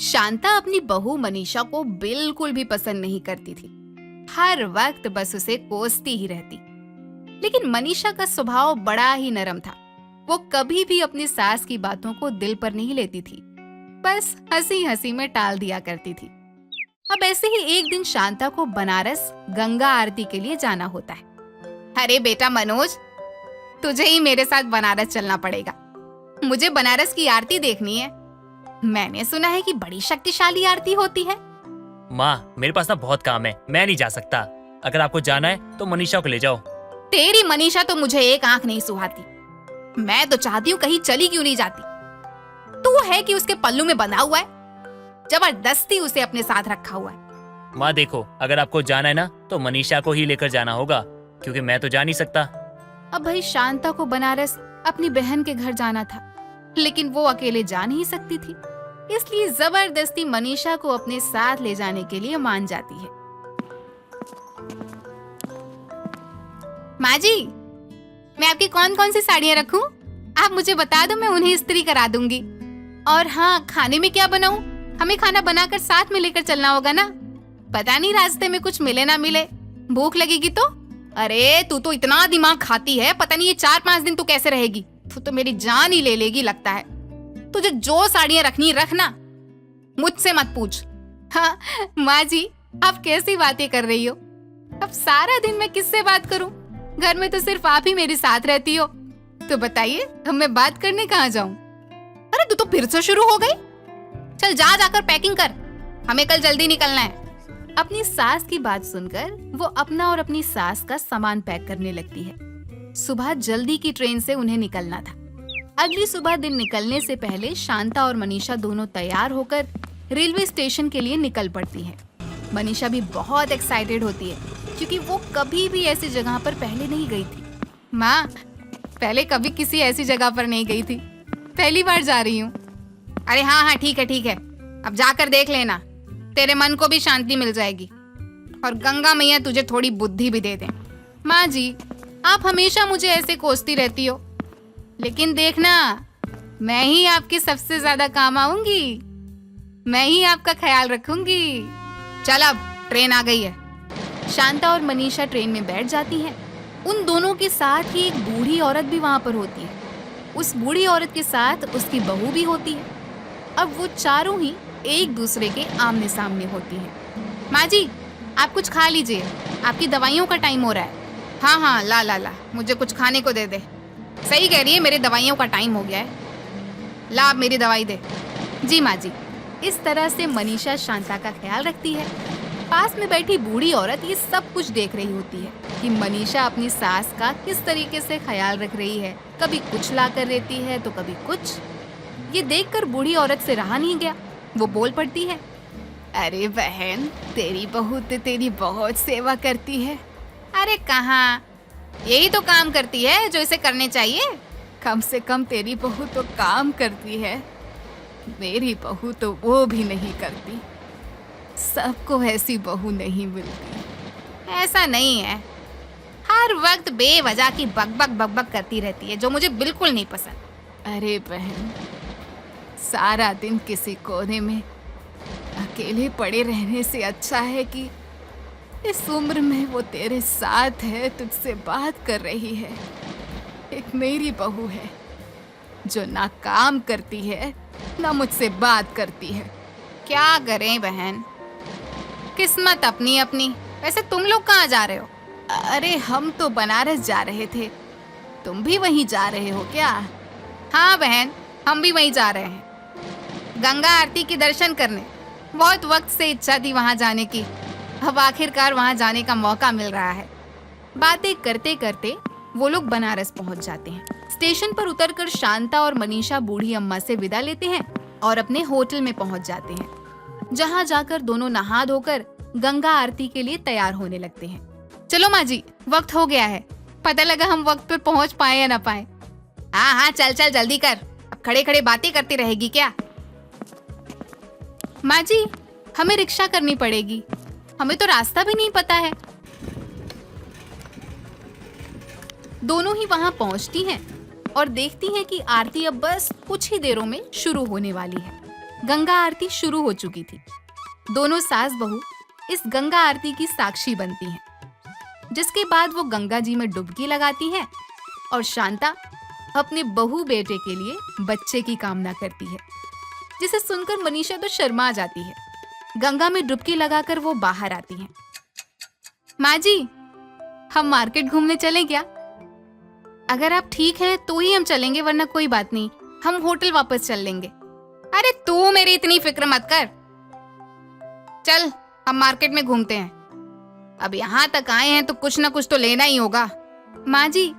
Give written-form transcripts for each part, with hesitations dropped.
शांता अपनी बहू मनीषा को बिल्कुल भी पसंद नहीं करती थी। हर वक्त बस उसे कोसती ही रहती। लेकिन मनीषा का स्वभाव बड़ा ही नरम था। वो कभी भी अपनी सास की बातों को दिल पर नहीं लेती थी, बस हंसी हंसी में टाल दिया करती थी। अब ऐसे ही एक दिन शांता को बनारस गंगा आरती के लिए जाना होता है। अरे बेटा मनोज, तुझे ही मेरे साथ बनारस चलना पड़ेगा। मुझे बनारस की आरती देखनी है। मैंने सुना है कि बड़ी शक्तिशाली आरती होती है। माँ, मेरे पास ना बहुत काम है, मैं नहीं जा सकता। अगर आपको जाना है तो मनीषा को ले जाओ। तेरी मनीषा तो मुझे एक आंख नहीं सुहाती। मैं तो चाहती हूँ कहीं चली क्यों नहीं जाती। तू है कि उसके पल्लू में बंधा हुआ है, जबरदस्ती उसे अपने साथ रखा हुआ है। माँ देखो, अगर आपको जाना है ना तो मनीषा को ही लेकर जाना होगा, क्योंकि मैं तो जा नहीं सकता। अब भाई शांता को बनारस अपनी बहन के घर जाना था, लेकिन वो अकेले जा नहीं सकती थी, इसलिए जबरदस्ती मनीषा को अपने साथ ले जाने के लिए मान जाती है। माँ जी, मैं आपकी कौन कौन सी साड़ियाँ रखूं? आप मुझे बता दो, मैं उन्हें इस्त्री करा दूंगी। और हाँ, खाने में क्या बनाऊं? हमें खाना बनाकर साथ में लेकर चलना होगा ना। पता नहीं रास्ते में कुछ मिले ना मिले, भूख लगेगी तो। अरे तू तो इतना दिमाग खाती है, पता नहीं ये 4-5 दिन तू कैसे रहेगी। तू तो मेरी जान ही ले लेगी लगता है। तुझे जो साड़ियाँ रखनी रखना, मुझसे मत पूछ। हाँ माँ जी, आप कैसी बातें कर रही हो? अब सारा दिन मैं किससे बात करूं? घर में तो सिर्फ आप ही मेरे साथ रहती हो। तो बताइए, अब मैं बात करने कहाँ जाऊं? अरे तू तो फिर से शुरू हो गई। चल जाकर पैकिंग कर, हमें कल जल्दी निकलना है। अपनी सास की बात सुनकर वो अपना और अपनी सास का सामान पैक करने लगती है। सुबह जल्दी की ट्रेन से उन्हें निकलना था। अगली सुबह दिन निकलने से पहले शांता और मनीषा दोनों तैयार होकर रेलवे स्टेशन के लिए निकल पड़ती हैं। मनीषा भी बहुत एक्साइटेड होती है, क्योंकि वो कभी भी ऐसी जगह पर पहले नहीं गई थी। माँ, पहले कभी किसी ऐसी जगह पर नहीं गई थी, पहली बार जा रही हूँ। अरे हाँ ठीक है, अब जाकर देख लेना, तेरे मन को भी शांति मिल जाएगी और गंगा मैया तुझे थोड़ी बुद्धि भी दे दें। माँ जी, आप हमेशा मुझे ऐसे कोसती रहती हो, लेकिन देखना, मैं ही आपके सबसे ज्यादा काम आऊंगी। मैं ही आपका ख्याल रखूंगी। चल अब ट्रेन आ गई है। शांता और मनीषा ट्रेन में बैठ जाती हैं। उन दोनों के साथ ही एक बूढ़ी औरत भी वहां पर होती है। उस बूढ़ी औरत के साथ उसकी बहू भी होती है। अब वो चारों ही एक दूसरे के आमने सामने होती हैं। माँ जी, आप कुछ खा लीजिए, आपकी दवाइयों का टाइम हो रहा है। हाँ, ला, मुझे कुछ खाने को दे दे। सही कह रही है, मेरे दवाइयों का टाइम हो गया है। ला, आप मेरी दवाई दे। जी माँ जी। इस तरह से मनीषा शांता का ख्याल रखती है। पास में बैठी बूढ़ी औरत ये सब कुछ देख रही होती है कि मनीषा अपनी सास का किस तरीके से ख्याल रख रही है। कभी कुछ ला कर देती है तो कभी कुछ। ये देखकर बूढ़ी औरत से रहा नहीं गया, वो बोल पड़ती है, अरे बहन, तेरी बहू तो तेरी बहुत सेवा करती है। अरे कहाँ, यही तो काम करती है जो इसे करने चाहिए। कम से कम तेरी बहू तो काम करती है, मेरी बहू तो वो भी नहीं करती। सबको ऐसी बहू नहीं मिलती। ऐसा नहीं है, हर वक्त बेवजह की बकबक करती रहती है, जो मुझे बिल्कुल नहीं पसंद। अरे बहन, सारा दिन किसी कोने में अकेले पड़े रहने से अच्छा है कि इस उम्र में वो तेरे साथ है, तुझसे बात कर रही है। एक मेरी बहू है जो ना काम करती है ना मुझसे बात करती है। क्या करें बहन, किस्मत अपनी अपनी। वैसे तुम लोग कहाँ जा रहे हो? अरे हम तो बनारस जा रहे थे, तुम भी वहीं जा रहे हो क्या? हाँ बहन, हम भी वहीं जा रहे हैं, गंगा आरती के दर्शन करने। बहुत वक्त से इच्छा थी वहां जाने की, अब आखिरकार वहां जाने का मौका मिल रहा है। बातें करते करते वो लोग बनारस पहुंच जाते हैं। स्टेशन पर उतरकर शांता और मनीषा बूढ़ी अम्मा से विदा लेते हैं और अपने होटल में पहुंच जाते हैं, जहां जाकर दोनों नहा धोकर गंगा आरती के लिए तैयार होने लगते हैं। चलो माँ जी, वक्त हो गया है। पता लगा हम वक्त पर पहुंच पाए या ना पाए। हाँ, चल जल्दी कर, अब खड़े खड़े बातें करती रहेगी क्या? माँ जी, हमें रिक्शा करनी पड़ेगी, हमें तो रास्ता भी नहीं पता है। दोनों ही वहां पहुंचती हैं और देखती हैं कि आरती अब बस कुछ ही देरों में शुरू होने वाली है। गंगा आरती शुरू हो चुकी थी। दोनों सास बहू इस गंगा आरती की साक्षी बनती हैं, जिसके बाद वो गंगा जी में डुबकी लगाती हैं और शांता अपने बहू बेटे के लिए बच्चे की कामना करती है, जिसे सुनकर मनीषा तो शर्मा जाती है। गंगा में डुबकी लगाकर वो बाहर आती हैं। माँ जी, हम मार्केट घूमने चलें क्या? अगर आप ठीक हैं तो ही हम चलेंगे, वरना कोई बात नहीं, हम होटल वापस चल लेंगे। अरे तू मेरी इतनी फिक्र मत कर, चल हम मार्केट में घूमते हैं। अब यहाँ तक आए हैं तो कुछ ना कुछ तो लेना ही होगा। माँ जी,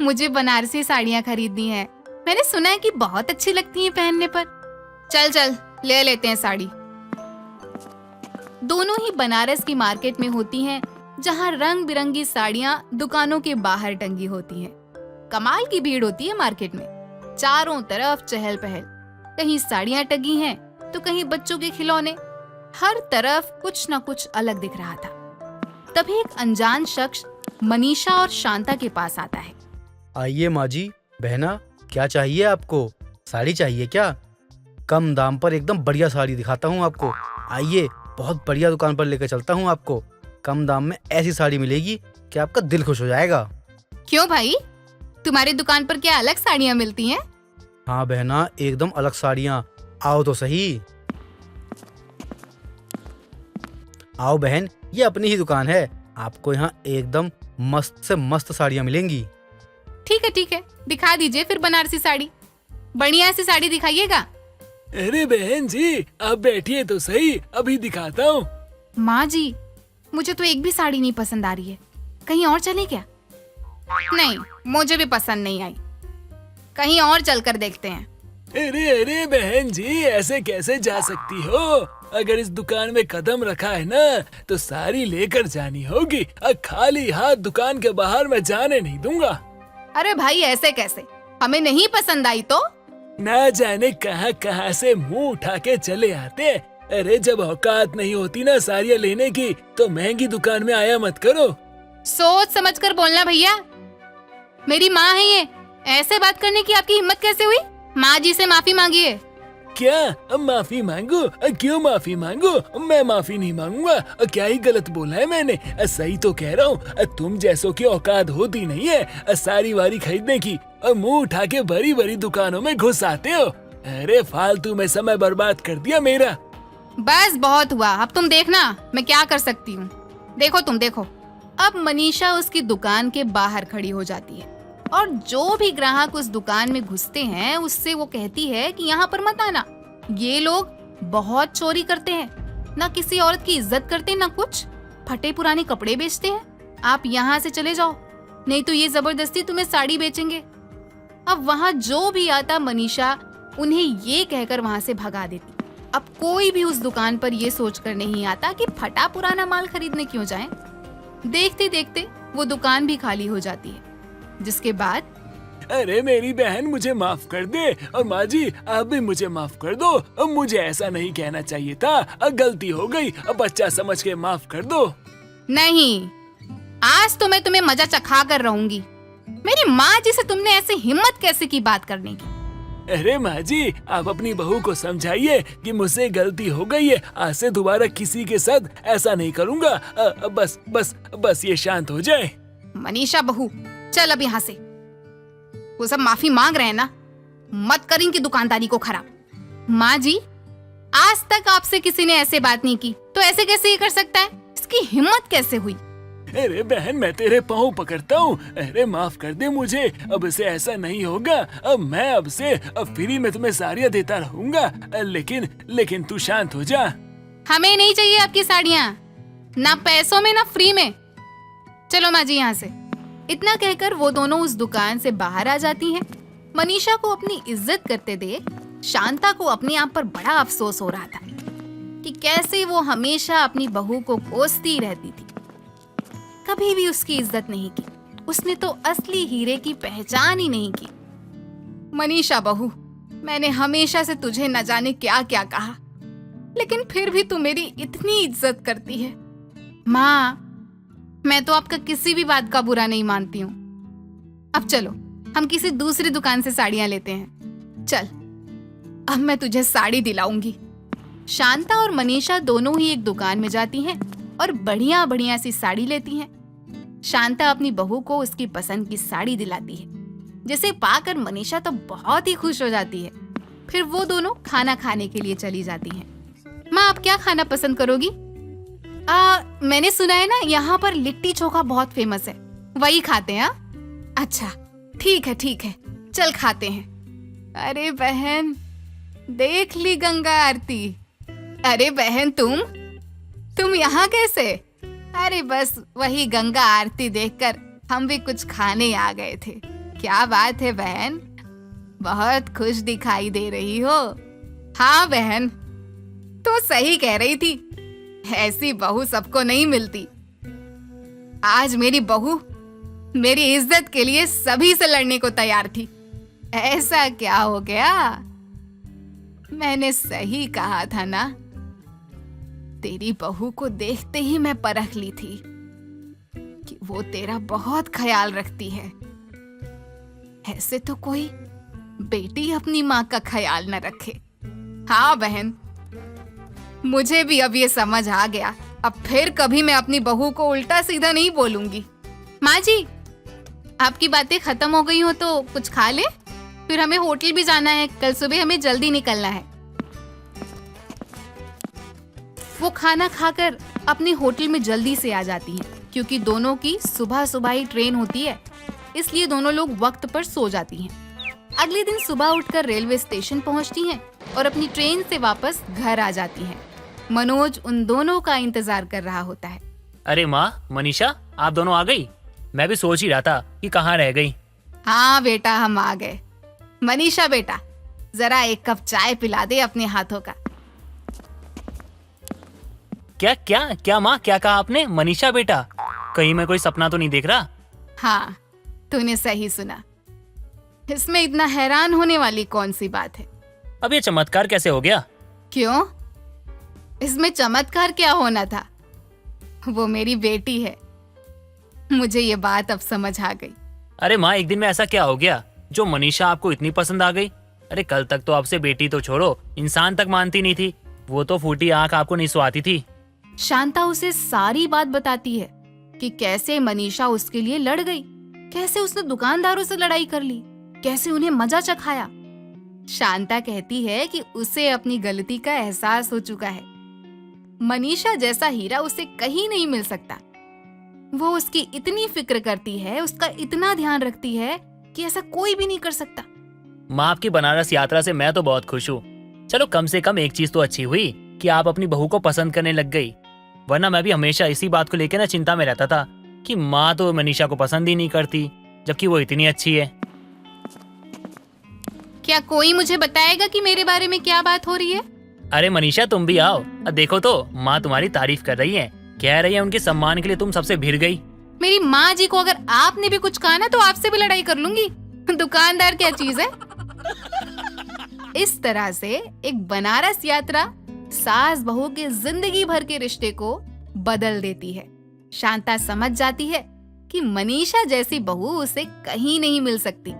मुझे बनारसी साड़ियाँ खरीदनी है, मैंने सुना है कि बहुत अच्छी लगती हैं पहनने पर। चल चल ले लेते हैं साड़ी। दोनों ही बनारस की मार्केट में होती हैं, जहाँ रंग बिरंगी साड़ियाँ दुकानों के बाहर टंगी होती हैं। कमाल की भीड़ होती है मार्केट में, चारों तरफ चहल पहल। कहीं साड़ियाँ टंगी हैं तो कहीं बच्चों के खिलौने, हर तरफ कुछ न कुछ अलग दिख रहा था। तभी एक अनजान शख्स मनीषा और शांता के पास आता है। आइए माँ जी, बहना, क्या चाहिए आपको? साड़ी चाहिए क्या? कम दाम पर एकदम बढ़िया साड़ी दिखाता हूँ आपको। आइए, बहुत बढ़िया दुकान पर लेकर चलता हूँ आपको। कम दाम में ऐसी साड़ी मिलेगी कि आपका दिल खुश हो जाएगा। क्यों भाई, तुम्हारी दुकान पर क्या अलग साड़ियाँ मिलती हैं? हाँ बहना, एकदम अलग साड़ियाँ। आओ तो सही। आओ बहन, ये अपनी ही दुकान है। आपको यहाँ एकदम मस्त से मस्त साड़ियाँ मिलेंगी। ठीक है, दिखा दीजिए फिर बनारसी साड़ी। बढ़िया सी साड़ी दिखाइएगा। अरे बहन जी, आप बैठिए तो सही, अभी दिखाता हूँ। माँ जी, मुझे तो एक भी साड़ी नहीं पसंद आ रही है, कहीं और चले क्या? नहीं, मुझे भी पसंद नहीं आई, कहीं और चलकर देखते हैं। अरे बहन जी, ऐसे कैसे जा सकती हो? अगर इस दुकान में कदम रखा है ना तो साड़ी लेकर जानी होगी। खाली हाथ दुकान के बाहर मैं जाने नहीं दूंगा। अरे भाई, ऐसे कैसे? हमें नहीं पसंद आई तो? ना जाने कहां कहां से मुंह उठा के चले आते। अरे जब औकात नहीं होती ना साड़ियाँ लेने की तो महंगी दुकान में आया मत करो। सोच समझ कर बोलना भैया, मेरी माँ है ये, ऐसे बात करने की आपकी हिम्मत कैसे हुई? माँ जी से माफी मांगिए। क्या अब माफी मांगू? क्यों माफी मांगू? मैं माफी नहीं मांगूंगा। क्या ही गलत बोला है मैंने? सही तो कह रहा हूँ। तुम जैसों की औकात होती नहीं है साड़ी वाड़ी खरीदने की, मुंह उठा के बड़ी बड़ी दुकानों में घुस आते हो। अरे फालतू में समय बर्बाद कर दिया मेरा। बस बहुत हुआ, अब तुम देखना मैं क्या कर सकती हूँ। देखो तुम देखो। अब मनीषा उसकी दुकान के बाहर खड़ी हो जाती है और जो भी ग्राहक उस दुकान में घुसते हैं उससे वो कहती है कि यहाँ पर मत आना, ये लोग बहुत चोरी करते हैं, ना किसी औरत की इज्जत करते ना कुछ, फटे पुराने कपड़े बेचते हैं। आप यहाँ से चले जाओ, नहीं तो ये जबरदस्ती तुम्हें साड़ी बेचेंगे। अब वहाँ जो भी आता मनीषा उन्हें ये कहकर वहाँ से भगा देती। अब कोई भी उस दुकान पर ये सोचकर नहीं आता कि फटा पुराना माल खरीदने क्यों जाएं। देखते देखते वो दुकान भी खाली हो जाती है, जिसके बाद अरे मेरी बहन, मुझे माफ कर दे। और माँ जी, आप भी मुझे माफ कर दो। अब मुझे ऐसा नहीं कहना चाहिए था, गलती हो गई, अब बच्चा समझ के माफ कर दो। नहीं, आज तो मैं तुम्हें मजा चखा कर रहूंगी। मेरी माँ जी से तुमने ऐसे हिम्मत कैसे की बात करने की? अरे माँ जी, आप अपनी बहू को समझाइए कि मुझसे गलती हो गई है, आज से दोबारा किसी के साथ ऐसा नहीं करूँगा। बस बस बस ये शांत हो जाए। मनीषा बहू, चल अब यहाँ से। वो सब माफी मांग रहे हैं ना, मत कर इनकी दुकानदारी को खराब। माँ जी, आज तक आपसे किसी ने ऐसे बात नहीं की, तो ऐसे कैसे ये कर सकता है? इसकी हिम्मत कैसे हुई? अरे बहन, मैं तेरे पाँव पकड़ता हूँ। अरे माफ कर दे मुझे, अब से ऐसा नहीं होगा। अब मैं अब से फ्री में तुम्हें साड़ियाँ देता रहूंगा। लेकिन तू शांत हो जा। हमें नहीं चाहिए आपकी साड़ियाँ, ना पैसों में ना फ्री में। चलो माँ जी यहाँ से। इतना कहकर वो दोनों उस दुकान से बाहर आ जाती हैं। मनीषा को अपनी इज्जत करते देख शांता को अपने आप पर बड़ा अफसोस हो रहा था कि कैसे वो हमेशा अपनी बहू को कोसती रहती थी, कभी भी उसकी इज्जत नहीं की। उसने तो असली हीरे की पहचान ही नहीं की। मनीषा बहू, मैंने हमेशा से तुझे न जाने क्या क्या कहा, लेकिन फिर भी तू मेरी इतनी इज्जत करती है। माँ, मैं तो आपका किसी भी बात का बुरा नहीं मानती हूँ। अब चलो हम किसी दूसरी दुकान से साड़ियाँ लेते हैं। चल। अब मैं तुझे साड़ी दिलाऊंगी। शांता और मनीषा दोनों ही एक दुकान में जाती हैं और बढ़िया बढ़िया सी साड़ी लेती हैं। शांता अपनी बहू को उसकी पसंद की साड़ी दिलाती है, जिसे पाकर मनीषा तो बहुत ही खुश हो जाती है। फिर वो दोनों खाना खाने के लिए चली जाती हैं। माँ, आप क्या खाना पसंद करोगी? मैंने सुना है ना यहाँ पर लिट्टी चोखा बहुत फेमस है, वही खाते हैं। अच्छा ठीक है, चल खाते हैं। अरे बहन, देख ली गंगा आरती। अरे बहन, तुम यहाँ कैसे? अरे बस वही गंगा आरती देखकर हम भी कुछ खाने आ गए थे। क्या बात है बहन, बहुत खुश दिखाई दे रही हो। हाँ बहन, तो सही कह रही थी, ऐसी बहू सबको नहीं मिलती। आज मेरी बहू मेरी इज्जत के लिए सभी से लड़ने को तैयार थी। ऐसा क्या हो गया? मैंने सही कहा था ना, तेरी बहू को देखते ही मैं परख ली थी कि वो तेरा बहुत ख्याल रखती है। ऐसे तो कोई बेटी अपनी माँ का ख्याल न रखे। हाँ बहन, मुझे भी अब ये समझ आ गया। अब फिर कभी मैं अपनी बहू को उल्टा सीधा नहीं बोलूंगी। माँ जी, आपकी बातें खत्म हो गई हो तो कुछ खा ले, फिर हमें होटल भी जाना है, कल सुबह हमें जल्दी निकलना है। वो खाना खाकर अपने होटल में जल्दी से आ जाती हैं, क्योंकि दोनों की सुबह सुबह ही ट्रेन होती है, इसलिए दोनों लोग वक्त पर सो जाती हैं। अगले दिन सुबह उठकर रेलवे स्टेशन पहुंचती हैं और अपनी ट्रेन से वापस घर आ जाती हैं। मनोज उन दोनों का इंतजार कर रहा होता है। अरे माँ, मनीषा, आप दोनों आ गई? मैं भी सोच ही रहा था कि कहाँ रह गई। हाँ बेटा, हम आ गए। मनीषा बेटा, जरा एक कप चाय पिला दे अपने हाथों का। क्या क्या क्या माँ, क्या कहा आपने? मनीषा बेटा, कहीं मैं कोई सपना तो नहीं देख रहा? हाँ, तूने सही सुना। इसमें इतना हैरान होने वाली कौन सी बात है? अब ये चमत्कार कैसे हो गया? क्यों? इसमें चमत्कार क्या होना था? वो मेरी बेटी है। मुझे ये बात अब समझ आ गई। अरे माँ, एक दिन में ऐसा क्या हो गया जो मनीषा आपको इतनी पसंद आ गई? अरे कल तक तो आपसे बेटी तो छोड़ो, इंसान तक मानती नहीं थी। वो तो फूटी आंख आपको नहीं सुहाती थी। शांता उसे सारी बात बताती है कि कैसे मनीषा उसके लिए लड़ गई, कैसे उसने दुकानदारों से लड़ाई कर ली, कैसे उन्हें मजा चखाया। शांता कहती है कि उसे अपनी गलती का एहसास हो चुका है। मनीषा जैसा हीरा उसे कहीं नहीं मिल सकता। वो उसकी इतनी फिक्र करती है, उसका इतना ध्यान रखती है कि ऐसा कोई भी नहीं कर सकता। माँ, आपकी बनारस यात्रा से मैं तो बहुत खुश हूँ। चलो, कम से कम एक चीज तो अच्छी हुई कि आप अपनी बहू को पसंद करने लग गई, वरना मैं भी हमेशा इसी बात को लेकर ना चिंता में रहता था कि माँ तो मनीषा को पसंद ही नहीं करती, जबकि वो इतनी अच्छी है। क्या कोई मुझे बताएगा कि मेरे बारे में क्या बात हो रही है? अरे मनीषा, तुम भी आओ। देखो तो, माँ तुम्हारी तारीफ कर रही है, कह रही है उनके सम्मान के लिए तुम सबसे भिड़ गई। मेरी माँ जी को अगर आपने भी कुछ कहा ना तो आपसे भी लड़ाई कर लूंगी। दुकानदार क्या चीज है? इस तरह से एक बनारस यात्रा सास बहू के जिंदगी भर के रिश्ते को बदल देती है। शांता समझ जाती है कि मनीषा जैसी बहू उसे कहीं नहीं मिल सकती।